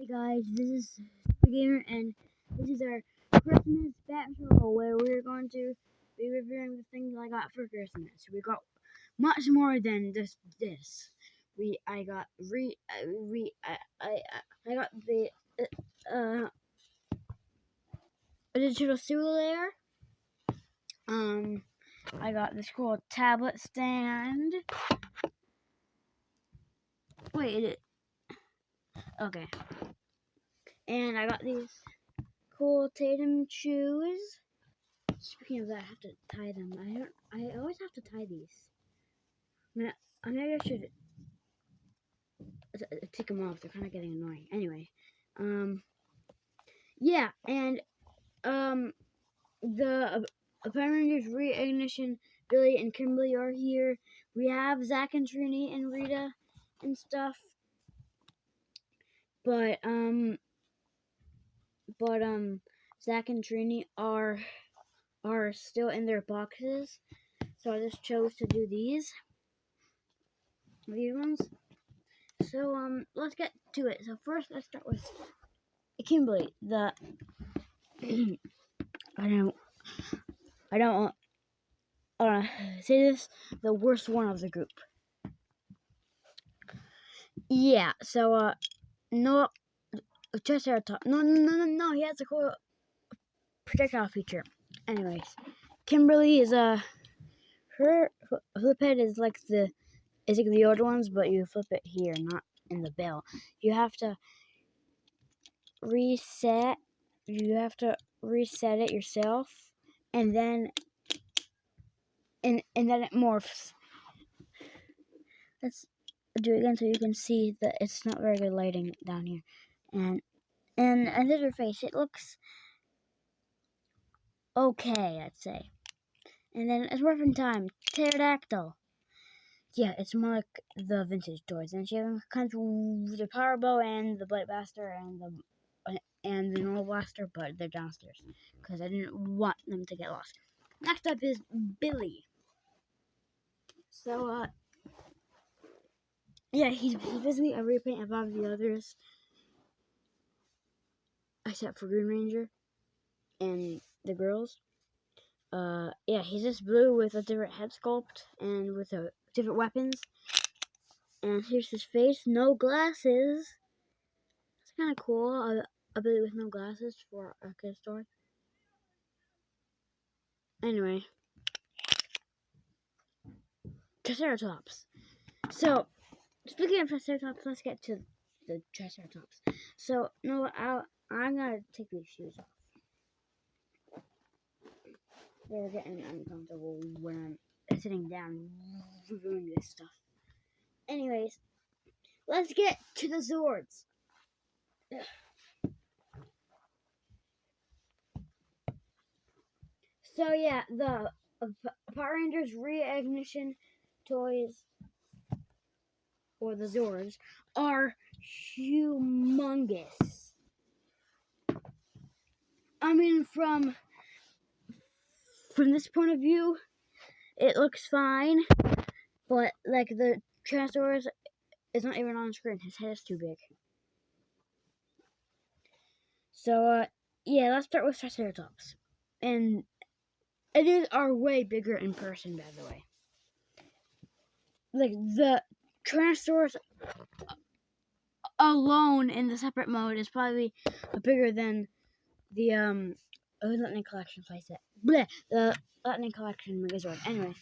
Hey guys, this is the Gamer, and this is our Christmas special where we're going to be reviewing the things I got for Christmas. We got much more than just this. I got I got the uh a digital simulator. I got this cool tablet stand. Wait, okay. And I got these cool Tatum shoes. Speaking of that, I have to tie them. I always have to tie these. Maybe I should take them off. They're kind of getting annoying. Anyway, yeah, and the Power Rangers Reignition, Billy and Kimberly are here. We have Zach and Trini and Rita and stuff. But Zach and Trini are still in their boxes, so I just chose to do these ones. So let's get to it. So first, let's start with Kimberly. I don't want to say this, the worst one of the group. Yeah. So no, Triceratops. No. He has a cool projectile feature. Anyways, Kimberly is her flip head is like the older ones, but you flip it here, not in the bell. You have to reset. You have to reset it yourself, and then and then it morphs. Let's do it again so you can see that it's not very good lighting down here. And this is her face. It looks okay, I'd say. And then it's morphin' time. Pterodactyl. Yeah, it's more like the vintage toys. And she comes with the power bow and the blade blaster and the normal blaster, but they're downstairs because I didn't want them to get lost. Next up is Billy. So yeah, he's basically a repaint above the others, except for Green Ranger and the girls. Yeah, he's just blue with a different head sculpt and with different weapons. And here's his face, no glasses. It's kind of cool. A Billy with no glasses for a kid's toy. Anyway, Triceratops. So, speaking of Triceratops, let's get to the Triceratops. So, no, I'm gonna take these shoes off. They're getting uncomfortable when I'm sitting down reviewing this stuff. Anyways, let's get to the Zords. So yeah, the Power Rangers Reignition toys, or the Zords, are humongous. I mean, from this point of view, it looks fine, but like the Tyrannosaurus is not even on screen. His head is too big. So yeah, let's start with Triceratops. And these are way bigger in person, by the way. Like the Tyrannosaurus alone in the separate mode is probably bigger than the Lightning Collection playset. Bleh, the Lightning Collection Megazord. Anyway,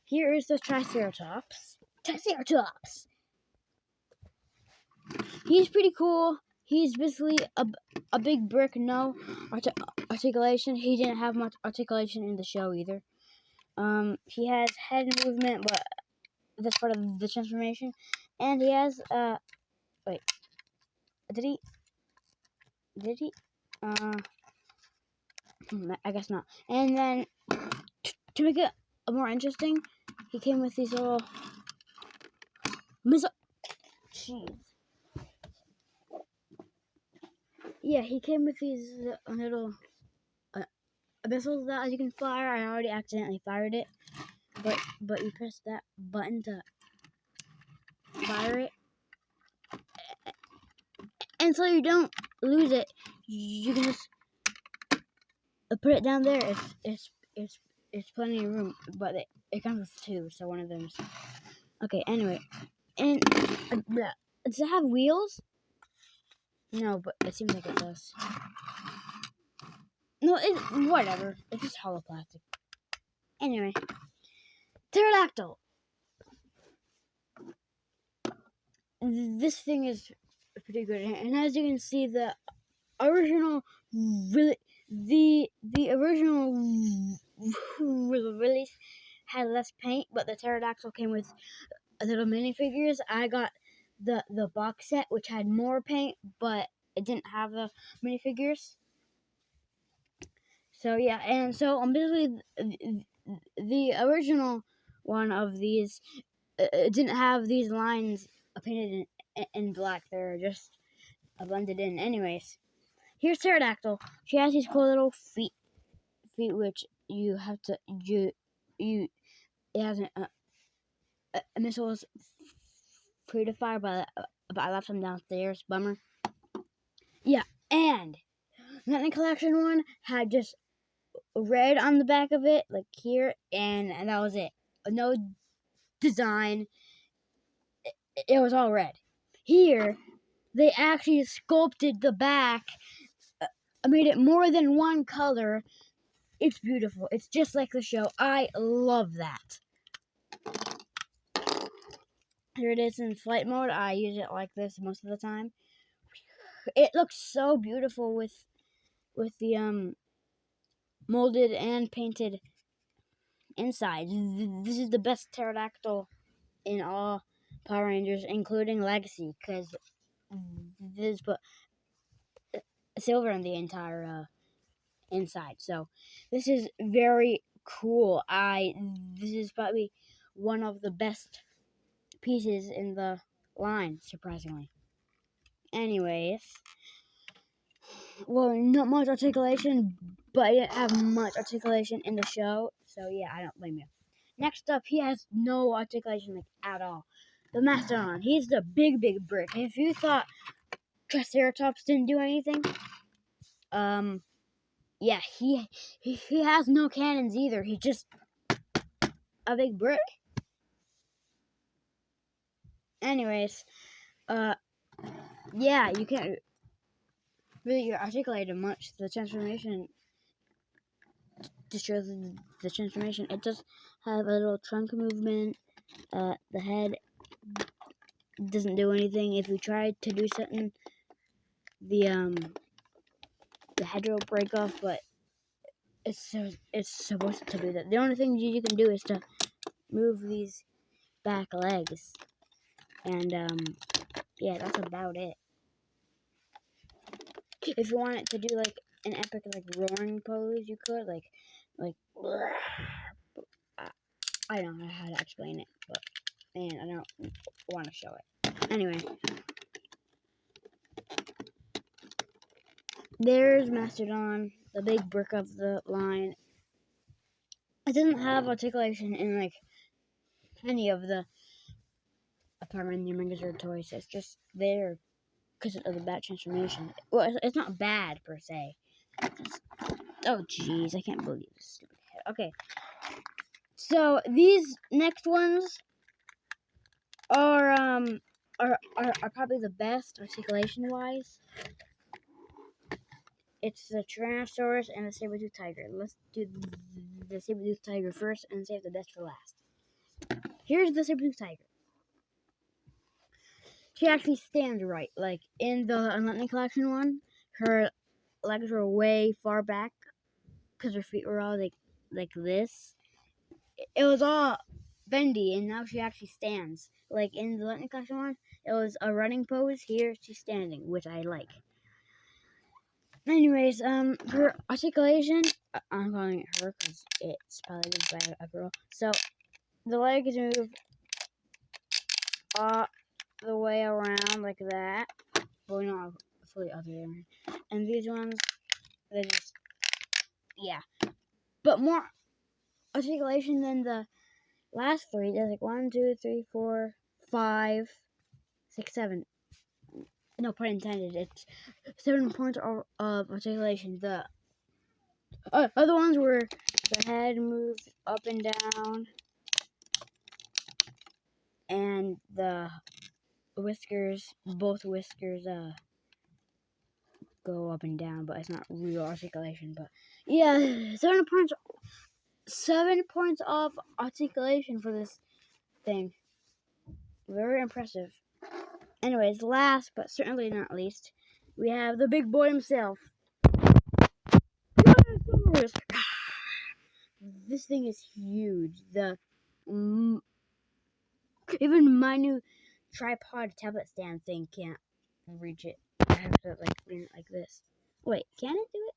here is the Triceratops. He's pretty cool. He's basically a big brick, no articulation. He didn't have much articulation in the show either. He has head movement, but that's part of the transformation. And he has wait, did he? I guess not. And then to make it more interesting, he came with these little Jeez. Yeah, he came with these little missiles that you can fire. I already accidentally fired it, but you press that button to fire it, And so you don't lose it, you can just put it down there. It's plenty of room, but it comes with two, so one of them's okay. Anyway, and does it have wheels? No, but it seems like it does. No, whatever. It's just hollow plastic. Anyway, pterodactyl. This thing is pretty good, and as you can see, the original original release had less paint, but the pterodactyl came with little minifigures. I got the box set, which had more paint, but it didn't have the minifigures. So yeah, and so basically the original one of these didn't have these lines painted in black. They're just blended in. Anyways, here's pterodactyl. She has these cool little feet which you have to it has a missiles free to fire, but I left them downstairs. Bummer. Yeah, and Lightning Collection one had just red on the back of it, like here, and that was it. No design. It was all red. Here, they actually sculpted the back, made it more than one color. It's beautiful. It's just like the show. I love that. Here it is in flight mode. I use it like this most of the time. It looks so beautiful with the molded and painted inside. This is the best pterodactyl in all Power Rangers, including Legacy, because this put silver on the entire inside. So this is very cool. This is probably one of the best pieces in the line, surprisingly. Anyways, well, not much articulation, but I didn't have much articulation in the show, so yeah, I don't blame you. Next up, he has no articulation, like, at all. The Mastodon. He's the big brick. And if you thought Triceratops didn't do anything, yeah, he has no cannons either. He's just a big brick. Anyways, yeah, you can't really articulate it much. The transformation just shows the transformation. It does have a little trunk movement. The head doesn't do anything. If you try to do something, the head will break off, but it's supposed to do that. The only thing you can do is to move these back legs, and yeah, that's about it. If you want it to do like an epic like roaring pose, you could like I don't know how to explain it, but man, I don't want to show it. Anyway, there's Mastodon, the big brick of the line. It doesn't have articulation in like any of the Power Ranger Megazord toys. It's just there because of the bad transformation. Well, it's not bad per se. Oh jeez, I can't believe this stupid head. Okay, so these next ones are probably the best articulation wise. It's the Tyrannosaurus and the Saber-Tooth Tiger. Let's do the Saber-Tooth Tiger first and save the best for last. Here's the Saber-Tooth Tiger. She actually stands right. Like in the Lightning Collection one, her legs were way far back because her feet were all like this. It was all bendy, and now she actually stands. Like in the Lightning Collection one, it was a running pose. Here, she's standing, which I like. Anyways, her articulation, I'm calling it her because it's probably by a girl. So, the legs move all the way around like that. Well, not fully other way. And these ones, they just, yeah. But more articulation than the last three. There's like 1, 2, 3, 4, 5, 6, 7. no pun intended, it's 7 points of articulation. The other ones were the head moves up and down, and the whiskers, both whiskers, go up and down, but it's not real articulation. But yeah, 7 points of articulation for this thing. Very impressive. Anyways, last but certainly not least, we have the big boy himself. Dinosaurs! This thing is huge. Even my new tripod tablet stand thing can't reach it. I have to lean it like this. Wait, can it do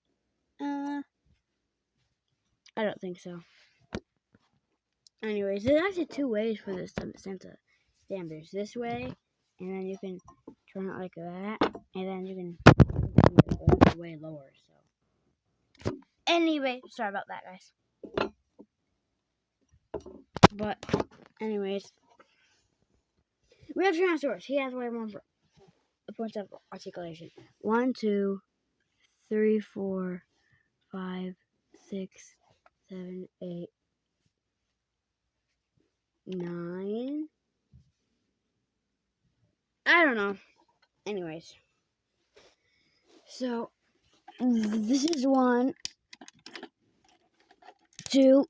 it? I don't think so. Anyways, there's actually 2 ways for this tablet stand to stand. There's this way, and then you can turn it like that, and then you can go way lower. So, anyway, sorry about that, guys. But, anyways, we have Tyrannosaurus. He has way more points of articulation. 1, 2, 3, 4, 5, 6, 7, 8, 9. I don't know. Anyways, so this is 1, 2,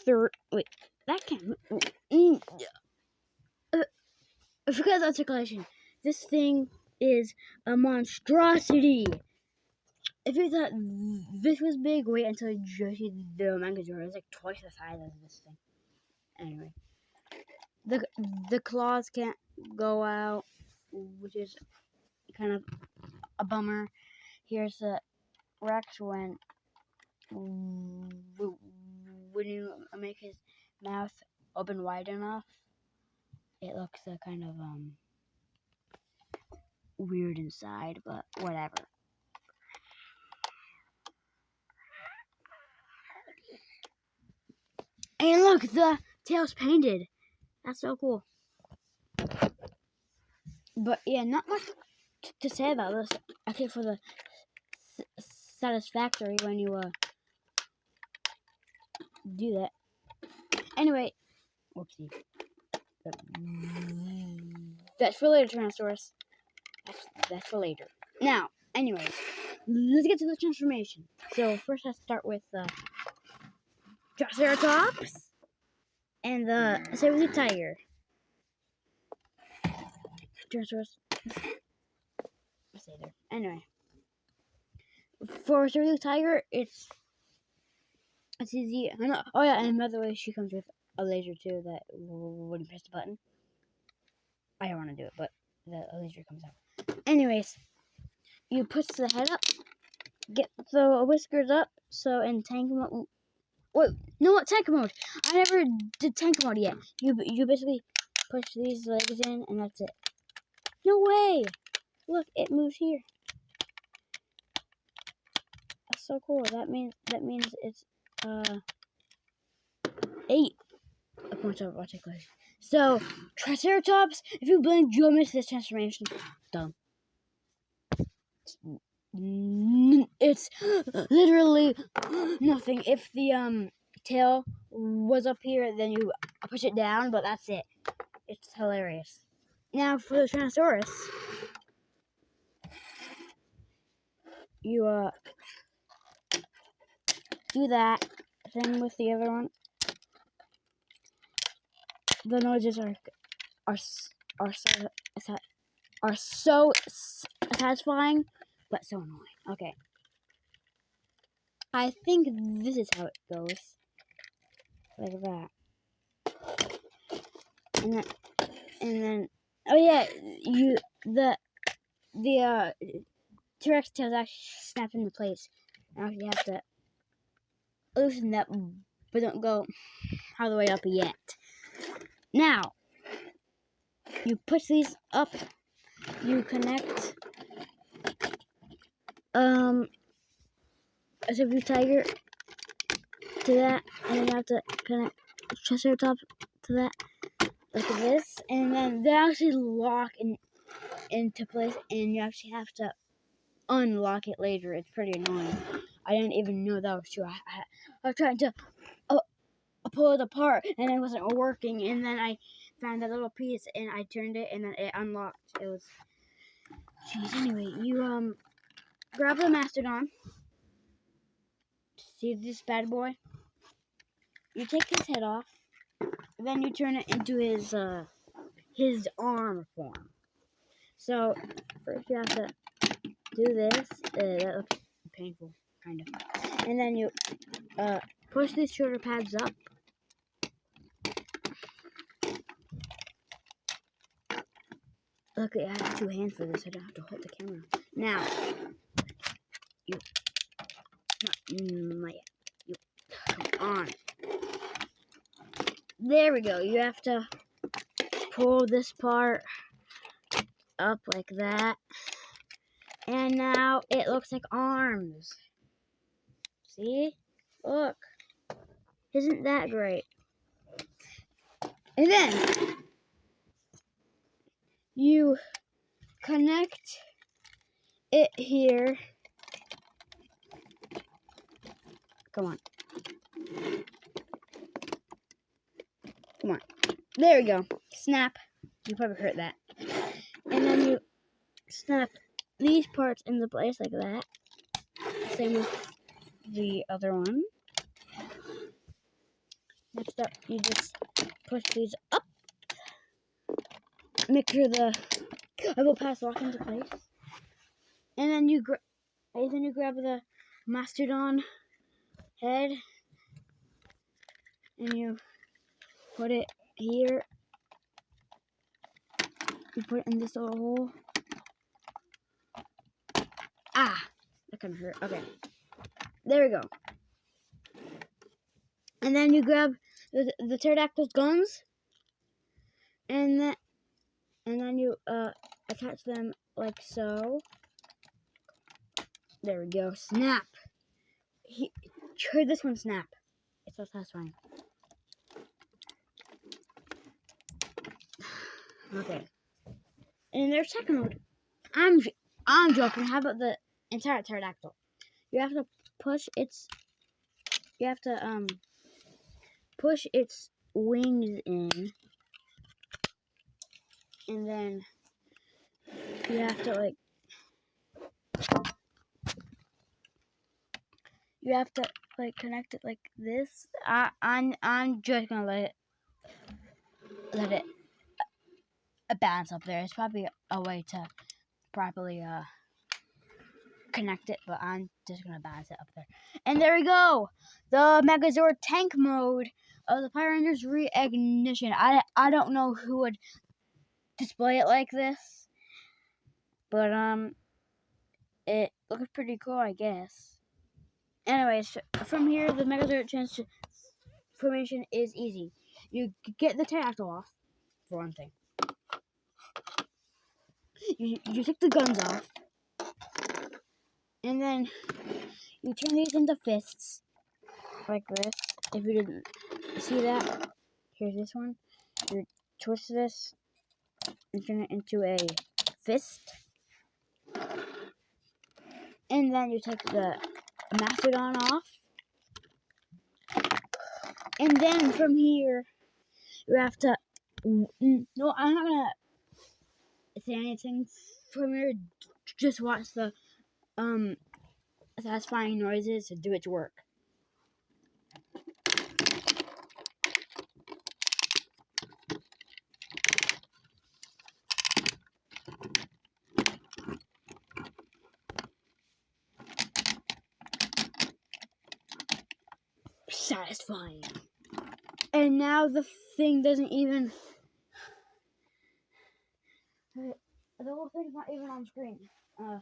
3. Wait, that can't. I forgot the articulation. This thing is a monstrosity. If you thought this was big, wait until you see the Megazord. It's like twice the size of this thing. Anyway, the claws can't go out, which is kind of a bummer. Here's the Rex when you make his mouth open wide enough, it looks kind of weird inside, but whatever. And look, the tail's painted. That's so cool. But yeah, not much to say about this, except for the satisfactory when you do that. Anyway, whoopsie. That's for later, Tyrannosaurus. That's for later. Now, anyways, let's get to the transformation. So first, let's start with the Triceratops and the saber-tooth tiger. Tyrannosaurus. Stay there. Anyway, for saber-tooth tiger, it's easy. Oh yeah, and by the way, she comes with a laser too. That when you press the button, I don't want to do it, but the laser comes out. Anyways, you push the head up, get the whiskers up. So in tank mode, wait, no, what tank mode? I never did tank mode yet. You basically push these legs in, and that's it. No way! Look, it moves here. That's so cool. That means it's 8 points of articulation. So Triceratops, if you blink, you'll miss this transformation. Dumb. It's literally nothing. If the tail was up here, then you push it down, but that's it. It's hilarious. Now for the Tyrannosaurus, you do that. Same with the other one. The noises are so satisfying, but so annoying. Okay. I think this is how it goes. Like that. And then oh yeah, the T-Rex tails actually snap into place. Now you have to loosen that, but don't go all the way up yet. Now, you push these up, you connect a saber tiger to that, and then you have to connect Triceratops to that, like this, and then they actually lock into place, and you actually have to unlock it later. It's pretty annoying. I didn't even know that was true. I was trying to pull it apart, and it wasn't working, and then I found that little piece, and I turned it, and then it unlocked. It was... Jeez, anyway, you, grab the Mastodon. See this bad boy? You take his head off, then you turn it into his arm form. So, first you have to do this. That looks painful, kind of. And then you push these shoulder pads up. Look, I have 2 hands for this. I don't have to hold the camera. Now, come on. There we go. You have to pull this part up like that. And now it looks like arms. See? Look. Isn't that great? And then you connect it here. Come on. Come on. There we go. Snap. You probably heard that. And then you snap these parts into place like that. Same with the other one. Next up, you just push these up. Make sure the elbow pads lock into place. And then you grab the Mastodon head and you put it here. You put it in this little hole. Ah, that kind of hurt. Okay, there we go. And then you grab the pterodactyl's guns, and then you attach them like so. There we go. Snap. Heard this one snap. It's so satisfying. Okay. And there's second mode. I'm joking. How about the entire pterodactyl? You have to push its wings in, and then you have to connect it like this. I'm just gonna let it bounce up there. It's probably a way to properly connect it, but I'm just gonna bounce it up there. And there we go, the Megazord tank mode of the Power Rangers Reignition. I don't know who would display it like this, but it looks pretty cool, I guess. Anyways, from here, the Megazord transformation is easy. You get the pterodactyl off, for one thing. You take the guns off, and then you turn these into fists, like this. If you didn't see that, here's this one. You twist this and turn it into a fist. And then you take the Mastodon off. And then from here, you have to... No, I'm not going to say anything from here. Just watch the satisfying noises to do its work. Satisfying. And now the thing doesn't even... The whole thing's not even on screen. I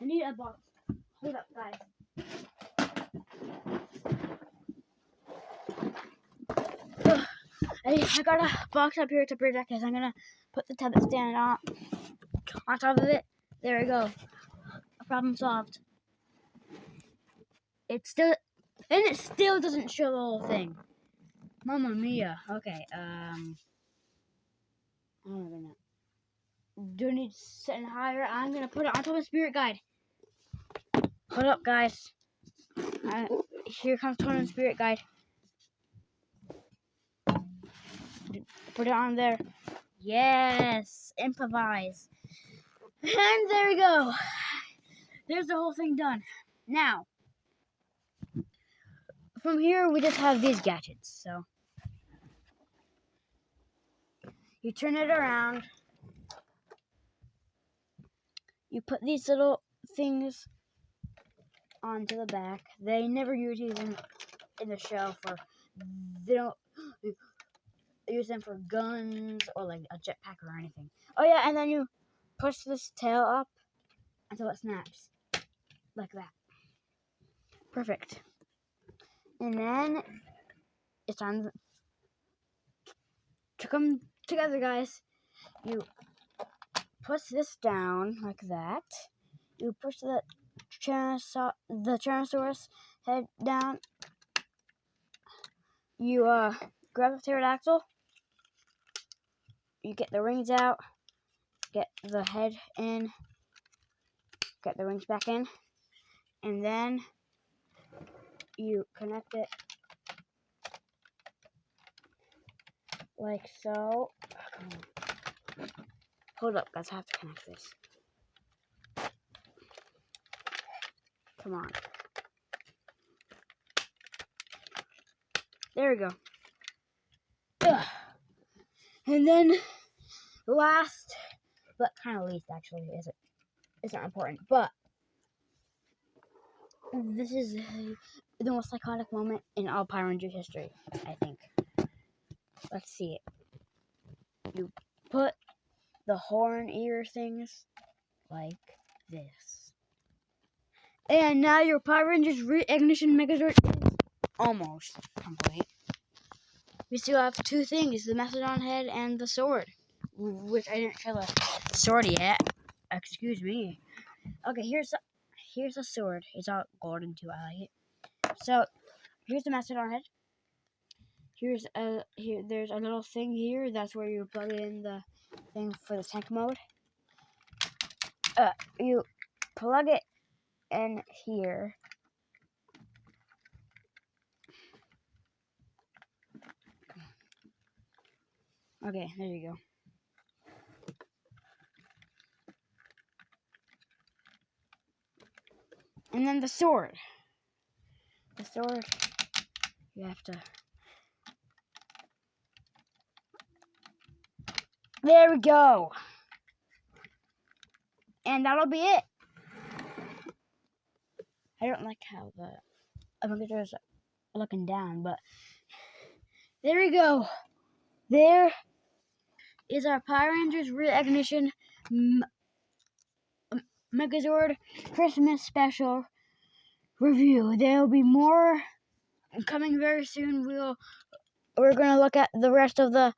need a box. Hold up, guys. I got a box up here to project this. I'm gonna put the tablet stand on top of it. There we go. Problem solved. It still doesn't show the whole thing. Mamma mia. Okay, I'm gonna do need to set it higher. I'm gonna put it on top of the spirit guide. Hold up, guys. Here comes Totem Spirit Guide. Put it on there. Yes, improvise. And there we go. There's the whole thing done. Now, from here we just have these gadgets. So you turn it around. You put these little things onto the back. They never use these in the show for. They don't use them for guns or like a jetpack or anything. Oh yeah, and then you push this tail up until it snaps. Like that. Perfect. And then it's time to come together, guys. You push this down like that. You push the Tyrannosaurus head down. You grab the pterodactyl. You get the rings out. Get the head in. Get the rings back in. And then you connect it like so. Hold up, guys, I have to connect this. Come on. There we go. Ugh. And then last, but kind of least actually, it's not important, but this is the most iconic moment in all Power Rangers history, I think. Let's see it. You put the horn ear things like this. And now your Power Rangers Reignition Megazord is almost complete. We still have two things, the Mastodon head and the sword, which I didn't show the sword yet. Excuse me. Okay, here's the sword. It's all golden too. I like it. So here's the Mastodon head. There's a little thing here. That's where you plug in the thing for the tank mode. You plug it in here. Okay, there you go. And then the sword. The sword, you have to. There we go. And that'll be it. I don't like how the Megazord's looking down, but there we go. There is our Power Rangers Reignition Megazord Christmas special review. There will be more coming very soon. We're gonna look at the rest of the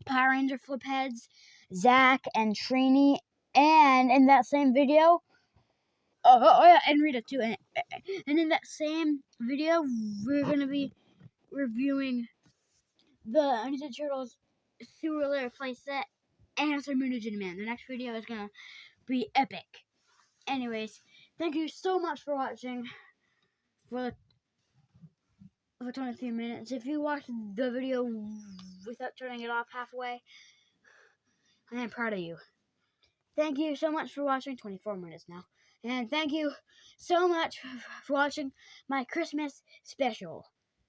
Power Ranger flip heads, Zach and Trini, and in that same video, oh yeah, and Rita too. And in that same video, we're gonna be reviewing the Ninja Turtles Sewer Lair playset and some Mutagen Man. The next video is gonna be epic. Anyways, thank you so much for watching for 23 minutes. If you watched the video without turning it off halfway, I am proud of you. Thank you so much for watching. 24 minutes now. And thank you so much for watching my Christmas special.